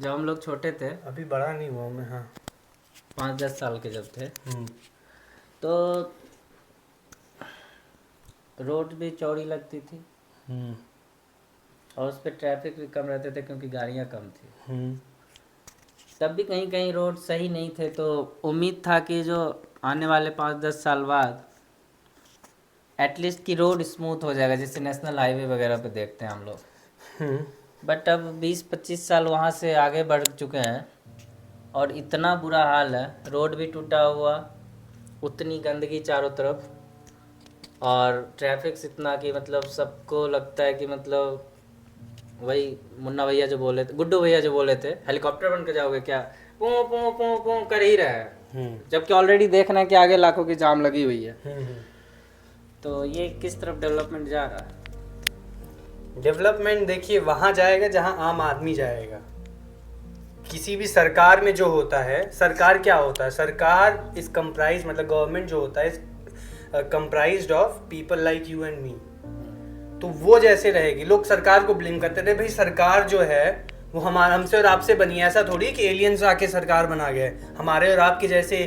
जब हम लोग छोटे थे, अभी बड़ा नहीं हुआ मैं। हाँ। 5-10 साल के जब थे, तो रोड भी चौड़ी लगती थी और उस पर ट्रैफिक भी कम रहते थे क्योंकि गाड़ियाँ कम थी। तब भी कहीं कहीं रोड सही नहीं थे, तो उम्मीद था कि जो आने वाले 5-10 साल बाद एटलीस्ट की रोड स्मूथ हो जाएगा, जैसे नेशनल हाईवे वगैरह पे देखते हैं हम लोग। बट अब 20-25 साल वहाँ से आगे बढ़ चुके हैं और इतना बुरा हाल है, रोड भी टूटा हुआ, उतनी गंदगी चारों तरफ, और ट्रैफिक इतना कि मतलब सबको लगता है कि मतलब वही मुन्ना भैया जो बोले थे, गुड्डू भैया जो बोले थे, हेलीकॉप्टर बन के जाओगे क्या, पू पू पू पू कर ही रहे हैं, जबकि ऑलरेडी देखना है कि आगे लाखों की जाम लगी हुई है। तो ये किस तरफ डेवलपमेंट जा रहा है? डेवलपमेंट देखिए वहाँ जाएगा जहाँ आम आदमी जाएगा। किसी भी सरकार में जो होता है, सरकार क्या होता है, सरकार इज कंप्राइज, मतलब गवर्नमेंट जो होता है is comprised of people like you and me. तो वो जैसे रहेगी, लोग सरकार को ब्लेम करते थे, भाई सरकार जो है वो हमारा, हमसे और आपसे बनी है। ऐसा थोड़ी कि एलियंस आके सरकार बना गए, हमारे और आपके जैसे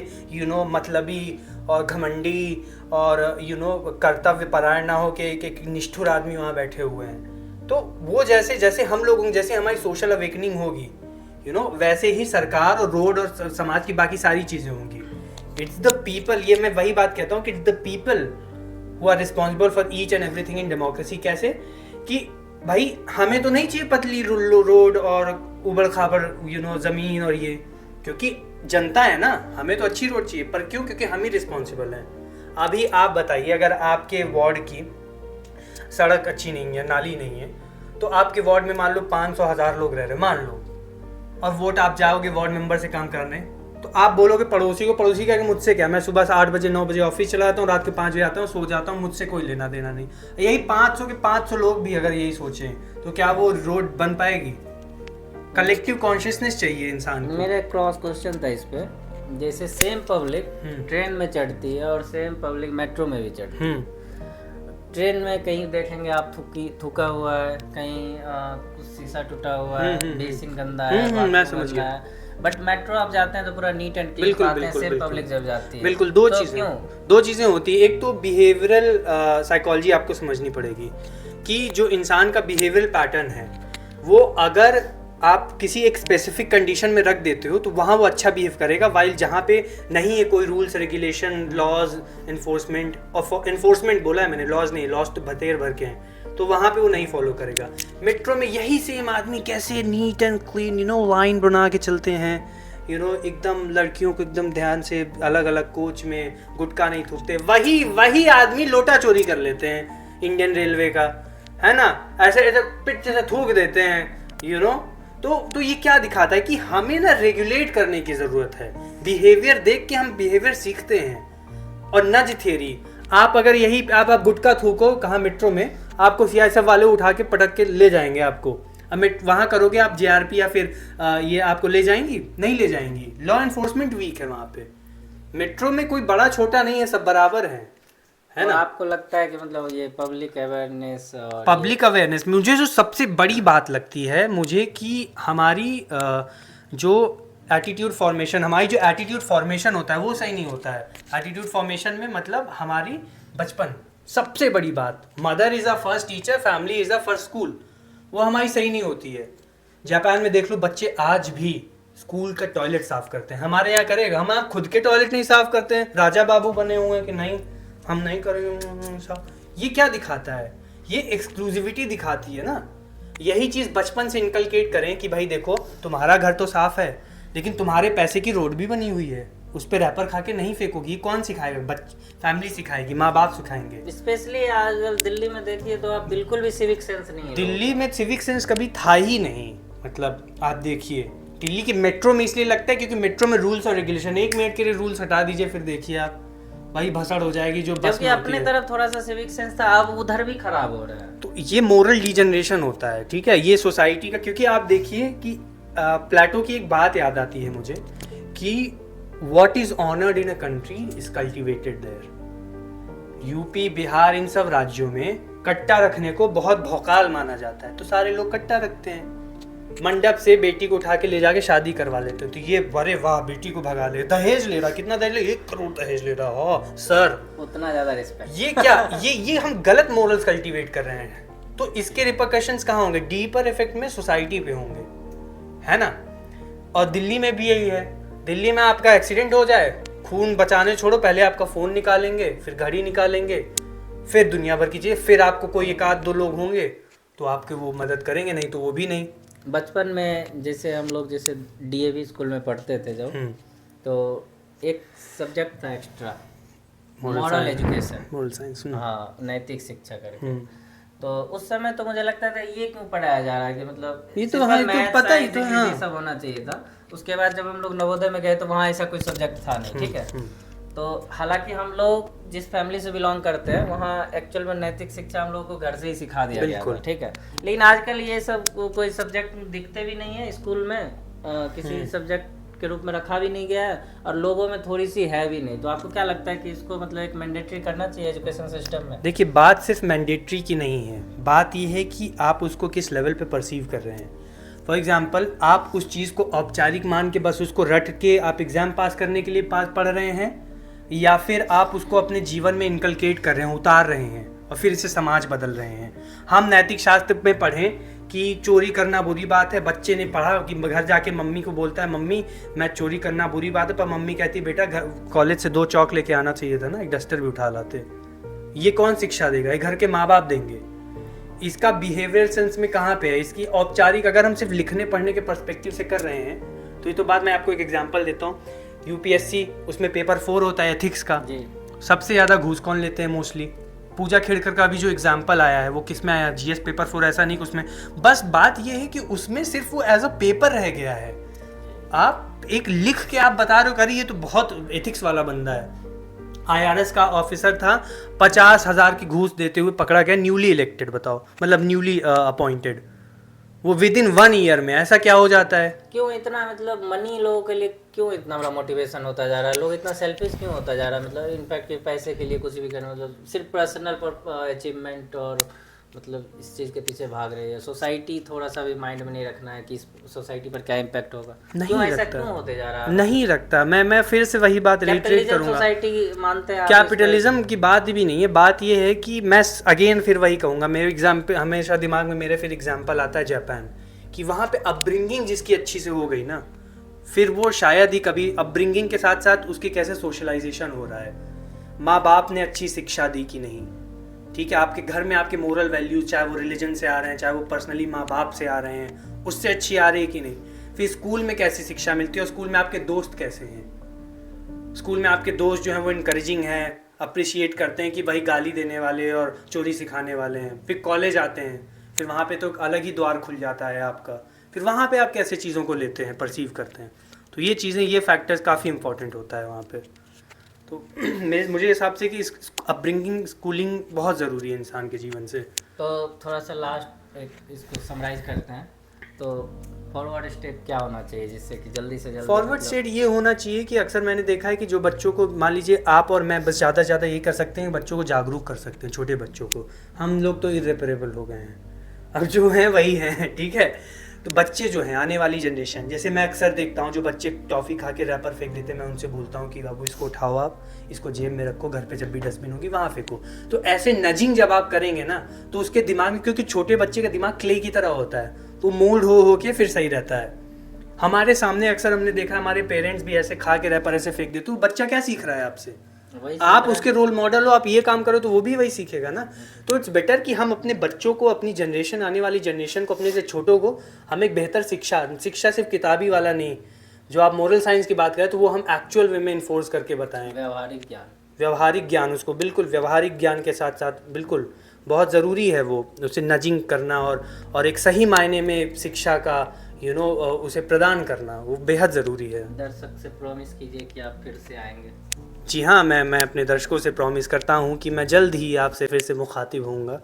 मतलबी और घमंडी और कर्तव्य परायण ना हो के एक निष्ठुर आदमी वहाँ बैठे हुए हैं। तो वो जैसे जैसे हम लोगों, जैसे हमारी सोशल अवेकनिंग होगी, वैसे ही सरकार और रोड और समाज की बाकी सारी चीजें होंगी। इट्स द पीपल, ये मैं वही बात कहता हूँ कि it's the people who are responsible for each and everything in democracy. कैसे कि भाई हमें तो नहीं चाहिए पतली रोड और उबड़ खाबड़ जमीन और ये, क्योंकि जनता है ना, हमें तो अच्छी रोड चाहिए। पर क्यों? क्योंकि हम ही रिस्पॉन्सिबल हैं। अभी आप बताइए, अगर आपके वार्ड की सड़क अच्छी नहीं है, नाली नहीं है, तो आपके वार्ड में मान लो 500,000 लोग रह रहे, मान लो, और वोट आप जाओगे वार्ड मेंबर से काम करने, तो आप बोलोगे पड़ोसी को, पड़ोसी क्या कि मुझसे क्या, मैं सुबह से 8 बजे 9 बजे ऑफिस चला जाता हूँ, रात के 5 बजे आता हूँ, सो जाता हूँ, मुझसे कोई लेना देना नहीं। यही 500 के 500 लोग भी अगर यही सोचें तो क्या वो रोड बन पाएगी? कलेक्टिव कॉन्शियसनेस चाहिए इंसान को। मेरा क्रॉस क्वेश्चन था इस पे, जैसे सेम पब्लिक ट्रेन में चढ़ती है और सेम पब्लिक मेट्रो में भी चढ़ती है। ट्रेन में कहीं देखेंगे आप थूका हुआ है, कहीं कुछ शीशा टूटा हुआ है, बेसिन गंदा है, मैं समझ गया। बट मेट्रो आप जाते हैं तो पूरा नीट एंड क्लीन पाते हैं, सेम पब्लिक जब जाती है। बिल्कुल, दो चीजें होती है। एक तो बिहेवियरल साइकोलॉजी आपको समझनी पड़ेगी कि जो इंसान का बिहेवियरल पैटर्न है, वो अगर आप किसी एक स्पेसिफिक कंडीशन में रख देते हो तो वहाँ वो अच्छा बिहेव करेगा, वाइल जहाँ पे नहीं है कोई रूल्स रेगुलेशन, लॉज, इन्फोर्समेंट, और इन्फोर्समेंट बोला है मैंने, लॉज नहीं, लॉज तो भतेर भर के हैं, तो वहाँ पे वो नहीं फॉलो करेगा। मेट्रो में यही सेम आदमी कैसे नीट एंड क्लीन लाइन बना के चलते हैं, एकदम लड़कियों को एकदम ध्यान से, अलग अलग कोच में गुटखा नहीं थूकते, वही आदमी लोटा चोरी कर लेते हैं इंडियन रेलवे का, है ना, ऐसे पिट से थूक देते हैं, तो ये क्या दिखाता है कि हमें ना रेगुलेट करने की जरूरत है। बिहेवियर देख के हम बिहेवियर सीखते हैं। और नज थियरी, आप अगर यही आप गुटखा थूको कहाँ, मेट्रो में, आपको सीआईएसएफ वाले उठा के पटक के ले जाएंगे आपको। अब वहां करोगे आप जेआरपी या फिर ये आपको ले जाएंगी? नहीं ले जाएंगी। लॉ एनफोर्समेंट वीक है वहां पे। मेट्रो में कोई बड़ा छोटा नहीं है, सब बराबर है ना। आपको लगता है कि मतलब ये पब्लिक अवेयरनेस मुझे जो सबसे बड़ी बात लगती है मुझे, कि हमारी जो एटीट्यूड फॉर्मेशन, हमारी जो एटीट्यूड फॉर्मेशन होता है वो सही नहीं होता है। एटीट्यूड फॉर्मेशन में मतलब हमारी बचपन, सबसे बड़ी बात, mother is a first teacher, family is a first school, वो हमारी सही नहीं होती है। जापान में देख लो, बच्चे आज भी स्कूल का टॉयलेट साफ करते हैं। हमारे यहाँ करेगा? हम आप खुद के टॉयलेट नहीं साफ करते हैं, राजा बाबू बने हुए हैं कि नहीं हम नहीं करेंगे साफ। ये क्या दिखाता है? ये एक्सक्लूसिविटी दिखाती है ना। यही चीज बचपन से इनकलकेट करें कि भाई देखो तुम्हारा घर तो साफ है, लेकिन तुम्हारे पैसे की रोड भी बनी हुई है, उस पे रैपर खा के नहीं फेंकोगी। कौन सिखाएगा? फैमिली सिखाएगी, माँ बाप सिखाएंगे। स्पेशली आजकल दिल्ली में देखिए तो आप बिल्कुल भी सिविक सेंस नहीं है। दिल्ली में सिविक सेंस कभी था ही नहीं। मतलब आप देखिए दिल्ली के मेट्रो में इसलिए लगता है क्योंकि मेट्रो में रूल्स और रेगुलेशन, 1 मिनट के लिए रूल्स हटा दीजिए, फिर देखिए आप भाई भसड़ हो जाएगी जो बस में अपने तरफ थोड़ा सा सिविक सेंस था, अब उधर भी खराब हो रहा है। तो ये मोरल डिजनरेशन होता है, ठीक है, ये सोसाइटी का। क्योंकि आप देखिए कि प्लेटो की एक बात याद आती है मुझे कि what is honoured in a country is cultivated there. UP, Bihar, इन सब राज्यों में कट्टा रखने को बहुत भौकाल माना जाता है, तो सारे लोग कट्टा रखते हैं। मंडप से बेटी को उठा के ले जाके शादी करवा लेते हैं। तो ये अरे वाह बेटी को भगा ले, दहेज ले रहा, कितना दहेज ले, 1 करोड़ दहेज ले रहा, हाँ सर उतना ज्यादा रिस्पेक्ट। ये क्या ये हम गलत मोरल्स कल्टीवेट कर रहे हैं। तो इसके रिपरकशंस कहाँ होंगे? डीपर इफेक्ट में सोसाइटी पे होंगे, है ना। और दिल्ली में भी यही है। दिल्ली में आपका एक्सीडेंट हो जाए, खून बचाने छोड़ो, पहले आपका फ़ोन निकालेंगे, फिर घड़ी निकालेंगे, फिर दुनिया भर की चीज़ें, फिर आपको कोई 1-2 लोग होंगे तो आपके वो मदद करेंगे, नहीं तो वो भी नहीं। बचपन में जैसे हम लोग जैसे डीएवी स्कूल में पढ़ते थे जब, तो एक सब्जेक्ट था extra, moral education, moral science, हाँ, नैतिक शिक्षा करके। तो उस समय तो मुझे लगता था ये क्यों पढ़ाया जा रहा है कि मतलब ये तो हाँ, तो पता ही तो, हाँ, ये सब होना चाहिए था। उसके बाद जब हम लोग नवोदय में गए तो वहाँ ऐसा कोई सब्जेक्ट था नहीं, ठीक है। तो हालांकि हम लोग जिस फैमिली से बिलोंग करते हैं वहाँ एक्चुअल में नैतिक शिक्षा हम लोगों को घर से ही सिखा दिया गया था, ठीक है। लेकिन आजकल ये सब कोई सब्जेक्ट दिखते भी नहीं है स्कूल में, किसी सब्जेक्ट के रूप में रखा भी नहीं गया है, और लोगों में थोड़ी सी है भी नहीं। तो आपको क्या लगता है कि इसको मतलब एक मैंडेटरी करना चाहिए एजुकेशन सिस्टम में? देखिए, बात सिर्फ मैंडेटरी की नहीं है, बात ये है कि आप उसको किस लेवल पे परसीव कर रहे हैं। फॉर एग्जाम्पल, आप उस चीज़ को औपचारिक मान के बस उसको रट के आप एग्ज़ाम पास करने के लिए पढ़ रहे हैं, या फिर आप उसको अपने जीवन में इनकलकेट कर रहे हैं, उतार रहे हैं और फिर इसे समाज बदल रहे हैं। हम नैतिक शास्त्र में पढ़ें कि चोरी करना बुरी बात है, बच्चे ने पढ़ा कि घर जाके मम्मी को बोलता है मम्मी मैं चोरी करना बुरी बात है, पर मम्मी कहती बेटा घर कॉलेज से 2 चौक लेके आना चाहिए था ना, एक डस्टर भी उठा लाते। ये कौन शिक्षा देगा? ये घर के माँ बाप देंगे। इसका बिहेवियर सेंस में कहाँ पे है? इसकी औपचारिक अगर हम सिर्फ लिखने पढ़ने के पर्सपेक्टिव से कर रहे हैं तो ये तो बात, मैं आपको एक एग्जाम्पल देता हूँ। यूपीएससी उसमें पेपर 4 होता है एथिक्स का, सबसे ज़्यादा घूस कौन लेते हैं? मोस्टली पूजा खेड़कर का भी जो एग्जाम्पल आया है वो किस में आया? जीएस पेपर 4, ऐसा नहीं कि उसमें, बस बात ये है कि उसमें सिर्फ वो एज अ पेपर रह गया है। आप एक लिख के आप बता रहे हो करिए, तो बहुत एथिक्स वाला बंदा है। आईआरएस का ऑफिसर था, 50,000 की घूस देते हुए पकड़ा गया, न्यूली इलेक्टेड, बताओ, मतलब न्यूली अपॉइंटेड, वो विद इन 1 ईयर में। ऐसा क्या हो जाता है? क्यों इतना मतलब मनी लोगों के लिए क्यों इतना बड़ा मोटिवेशन होता जा रहा है? लोग इतना सेल्फिश क्यों होता जा रहा है? मतलब इनफैक्ट के पैसे के लिए कुछ भी करना, मतलब सिर्फ पर्सनल अचीवमेंट और मतलब इस चीज़ के पीछे भाग रही है। सोसाइटी थोड़ा सा भी माइंड में नहीं रखना है कि इस सोसाइटी पर क्या इम्पैक्ट होगा, क्यों ऐसा क्यों होते जा रहा है? नहीं रखता। मैं फिर से वही बात रिट्रेट करूंगा, सोसाइटी मानते हैं, कैपिटलिज्म की बात भी नहीं है। बात ये है कि मैं अगेन फिर वही कहूँगा, मेरे एग्जाम्पल हमेशा दिमाग में मेरे फिर एग्जाम्पल आता है जापान, कि वहाँ पे अपब्रिंगिंग जिसकी अच्छी से हो गई ना, फिर वो शायद ही कभी अपब्रिंगिंग के साथ साथ उसकी कैसे सोशलाइजेशन हो रहा है, माँ बाप ने अच्छी शिक्षा दी कि नहीं, ठीक है, आपके घर में आपके मोरल वैल्यूज, चाहे वो रिलीजन से आ रहे हैं, चाहे वो पर्सनली माँ बाप से आ रहे हैं, उससे अच्छी आ रही है कि नहीं। फिर स्कूल में कैसी शिक्षा मिलती है, और स्कूल में आपके दोस्त कैसे हैं? स्कूल में आपके दोस्त जो हैं वो इनकरेजिंग हैं, अप्रिशिएट करते हैं कि भाई गाली देने वाले और चोरी सिखाने वाले हैं। फिर कॉलेज आते हैं, फिर वहाँ पे तो अलग ही द्वार खुल जाता है आपका, फिर वहाँ पे आप कैसे चीज़ों को लेते हैं, परसीव करते हैं। तो ये चीज़ें, ये फैक्टर्स काफ़ी इंपॉर्टेंट होता है वहाँ पे। तो मुझे हिसाब से कि अपब्रिंगिंग, स्कूलिंग बहुत ज़रूरी है इंसान के जीवन से। तो थोड़ा सा लास्ट इसको समराइज करते हैं, तो फॉरवर्ड स्टेप क्या होना चाहिए जिससे कि जल्दी से जल्दी? फॉरवर्ड स्टेप ये होना चाहिए कि अक्सर मैंने देखा है कि जो बच्चों को, मान लीजिए आप और मैं बस ज़्यादा से ज़्यादा ये कर सकते हैं, बच्चों को जागरूक कर सकते हैं, छोटे बच्चों को। हम लोग तो इर्रेपरेबल हो गए हैं, अब जो है वही है, ठीक है। तो बच्चे जो हैं, आने वाली जनरेशन, जैसे मैं अक्सर देखता हूँ जो बच्चे टॉफ़ी खा के रैपर फेंक देते हैं, मैं उनसे बोलता हूँ कि बाबू इसको उठाओ, आप इसको जेब में रखो, घर पे जब भी डस्टबिन होगी वहाँ फेंको। तो ऐसे नजिंग जब आप करेंगे ना, तो उसके दिमाग में, क्योंकि छोटे बच्चे का दिमाग क्ले की तरह होता है, तो मोल्ड हो के फिर सही रहता है। हमारे सामने अक्सर हमने देखा, हमारे पेरेंट्स भी ऐसे खा के रैपर ऐसे फेंक देते, तो बच्चा क्या सीख रहा है आपसे? आप उसके रोल मॉडल हो, आप ये काम करो तो वो भी वही सीखेगा ना। तो इट्स बेटर कि हम अपने बच्चों को, अपनी जनरेशन, आने वाली जनरेशन को, अपने से छोटों को हम एक बेहतर शिक्षा सिर्फ किताबी वाला नहीं, जो आप मोरल साइंस की बात करें तो वो हम एक्चुअल वे में इन्फोर्स करके बताएं। व्यवहारिक ज्ञान, उसको बिल्कुल व्यवहारिक ज्ञान के साथ साथ बिल्कुल बहुत ज़रूरी है वो, उसे नजिंग करना और एक सही मायने में शिक्षा का उसे प्रदान करना, वो बेहद ज़रूरी है। दर्शक से प्रॉमिस कीजिए कि आप फिर से आएंगे। जी हाँ, मैं अपने दर्शकों से प्रॉमिस करता हूँ कि मैं जल्द ही आपसे फिर से मुखातिब होऊंगा।